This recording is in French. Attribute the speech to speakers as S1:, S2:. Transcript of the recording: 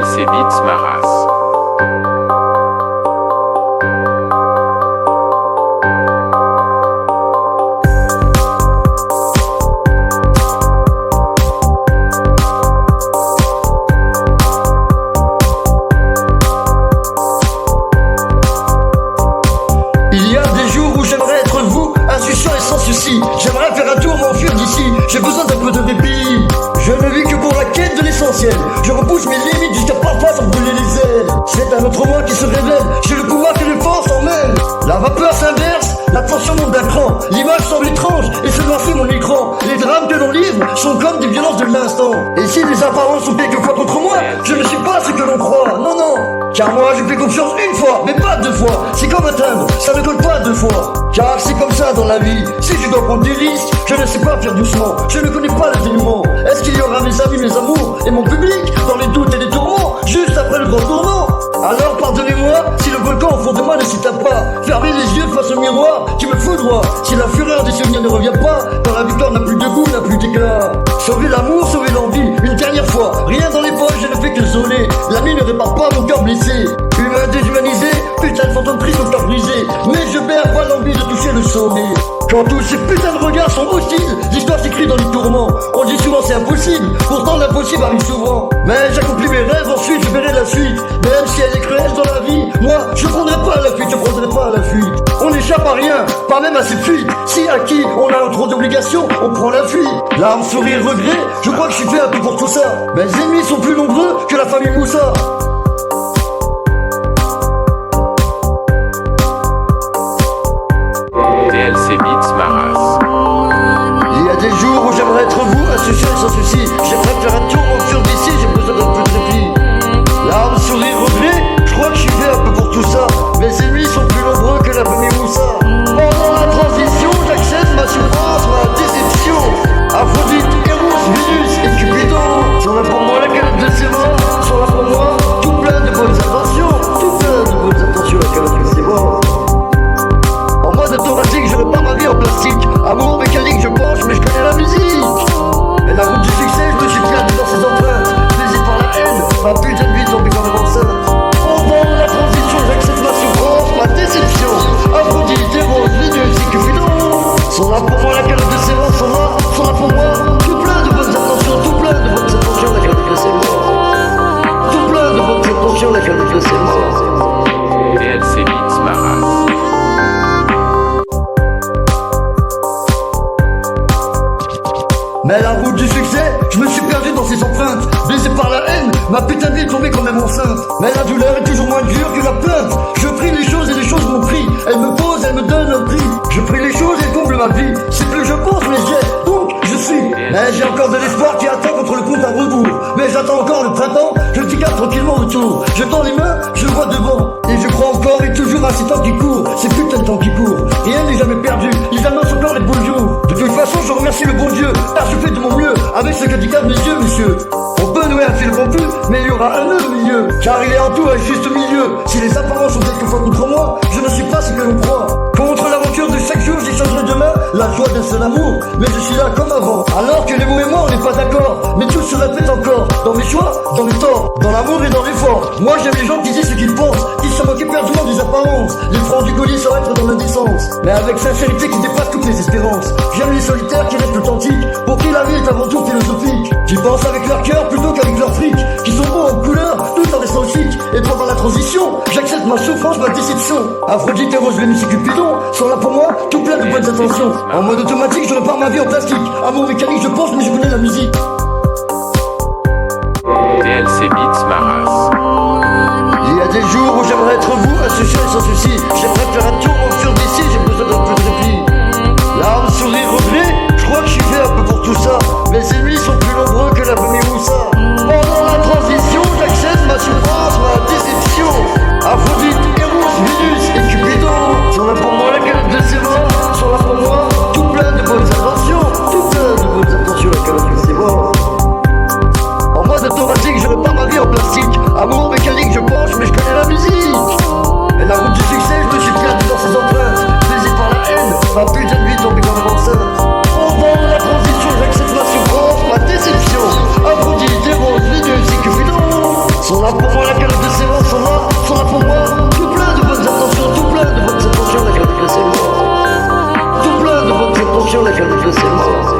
S1: DLC Beats Maras.
S2: Il y a des jours où j'aimerais être vous, insouciant et sans souci. J'aimerais faire un tour, m'enfuir d'ici. J'ai besoin d'un peu de répit. Je ne vis que pour la quête de l'essentiel. Je repousse mes limites jusqu'à parfois s'en brûler les ailes. C'est un autre moi qui se révèle. J'ai le pouvoir que les forces emmènent. La vapeur s'inverse, la tension monte d'un cran. L'image semble étrange et se noircit mon écran. Les drames que l'on livre sont comme des violences de l'instant. Et si les apparences sont quelquefois contre moi, je ne suis pas ce que l'on croit. Non, non. Car moi je fais confiance une fois, mais pas deux fois. C'est comme un timbre, ça ne colle pas deux fois. Car c'est comme ça dans la vie. Si je dois prendre des risques, je ne sais pas faire doucement. Je ne connais pas les éléments. Est-ce qu'il y aura mes amis, mes amours et mon public dans les doutes et les tourments, juste après le grand tournant? Alors pardonnez-moi si le volcan au fond de moi ne s'éteint pas. Fermez les yeux face au miroir qui me foudroie. Si la fureur des souvenirs ne revient pas, quand la victoire n'a plus de goût, n'a plus d'éclat. Sauver l'amour, sauver l'envie, une dernière fois. Rien dans les poches, je ne fais que zoner. L'ami ne répare pas mon cœur blessé. Humain déshumanisé, putain de fantôme triste au cœur brisé. Mais je perds pas l'envie de toucher le sommet. Quand tous ces putains de regards sont hostiles, l'histoire s'écrit dans les tourments. On dit souvent c'est impossible, pourtant l'impossible arrive souvent. Mais j'accomplis mes rêves, ensuite je verrai la suite. Même si elle est cruelle dans la vie, moi je prendrai pas la fuite, je prendrai pas la fuite. On n'échappe à rien, pas même à cette fuite. Si à qui on a trop d'obligations, on prend la fuite. Larmes, sourire, regret, je crois que je suis fait un peu pour tout ça. Mes ennemis sont plus nombreux que la famille Moussa.
S1: DLC Beats Maras.
S2: Il y a des jours où j'aimerais être vous, insouciant et sans souci. J'aimerais faire un tour, m'enfuir d'ici, j'ai besoin d'un peu de répit. Larmes, sourire, regret, je crois que je suis fait un peu pour tout ça. Mes ennemis sont plus nombreux que la famille Moussa. Pendant la transition, j'accepte ma souffrance, ma déception. Aphrodite, Eros, Vénus et Cupidon sont là pour moi, la galette de ses morts sont là pour moi, tout plein de bonnes intentions. Tout plein de bonnes intentions, la galette de ses morts. En mode automatique, je repars ma vie en plastique. Amour mécanique, je penche, mais je connais la musique. Et la route du succès, je me suis perdu dans ses empreintes. Plaisé par la haine, ma putain de vie tombée comme un enceinte. Pendant la transition, j'accepte ma souffrance, ma déception. Aphrodite, Eros, Vénus et Cupidon sont là pour moi, la galette de ses morts sont là pour moi. Tout plein de bonnes intentions, tout plein de bonnes intentions, la galette de ses morts. Tout plein de bonnes intentions, la galette de ses morts.
S1: DLC Beats Maras.
S2: Mais la route du succès, je me suis perdu dans ses empreintes. Baisé par la haine, ma putain de vie est tombée quand même enceinte. Mais la douleur est toujours moins dure que la plainte. Je prie les choses et les choses m'ont pris. Elles me posent, elles me donnent un prix. Je prie les choses et comble ma vie. C'est plus je pense, mais j'ai, donc je suis. Mais j'ai encore de l'espoir qui attend contre le compte à rebours. Mais j'attends encore le printemps, je regarde tranquillement autour. Je tends les mains, je vois devant. Et je crois encore et toujours à ces temps qui courent. Ces putains de temps qui courent. Rien n'est jamais perdu, ils annoncent encore les beaux jours. De toute façon, je remercie le bon Dieu, car je fais de mon mieux avec ce handicap mes yeux, messieurs. On peut nouer un fil rompu, mais il y aura un nœud au milieu. Car il est en tout un juste milieu. Si les apparences sont quelquefois contre moi, je ne suis pas ce que l'on croit. Contre l'aventure de chaque jour, j'échangerai demain la joie d'un seul amour. Mais je suis là comme avant, alors que les mots et moi on n'est pas d'accord. Mais tout se répète encore, dans mes choix, dans mes torts, dans l'amour et dans l'effort. Moi j'aime les gens qui disent ce qu'ils pensent, qui se moquent éperdument des apparences. Les francs du collier sans être dans l'indécence, mais avec sincérité qui dépasse toutes les espérances. J'aime les solitaires qui restent authentiques, pour qui la vie est avant tout philosophique. Qui pensent avec leur cœur plutôt qu'avec leur fric, qui sont beaux en couleur, tout en restant chic. Et pendant la transition, j'accepte ma souffrance, ma déception. Aphrodite, Eros, Vénus et Cupidon sont là pour moi, tout plein de bonnes intentions. En mode automatique, je repars ma vie en plastique. Amour mécanique, je pense, mais je connais la musique.
S1: DLC Beats Maras.
S2: Il y a des jours où j'aimerais être vous, insouciant et sans souci. J'aimerais faire un tour, m'enfuir d'ici, j'ai besoin d'un peu de répit. Larmes, sourire, regret, je crois que je suis fait un peu pour tout ça. Mes ennemis sont plus nombreux que la famille Moussa. Pendant la transition, j'accepte ma souffrance, ma déception. Aphrodite, Eros, Vénus et Cupidon sont là pour moi, la galette de ses morts sont là pour moi, tout plein de bonnes intentions. Tout plein de bonnes intentions, la galette de ses morts. En mode automatique, je repars ma vie en plastique. Amour mécanique, je penche, mais je connais la musique. Et la route du succès, je me suis perdu dans ses empreintes.
S3: mort.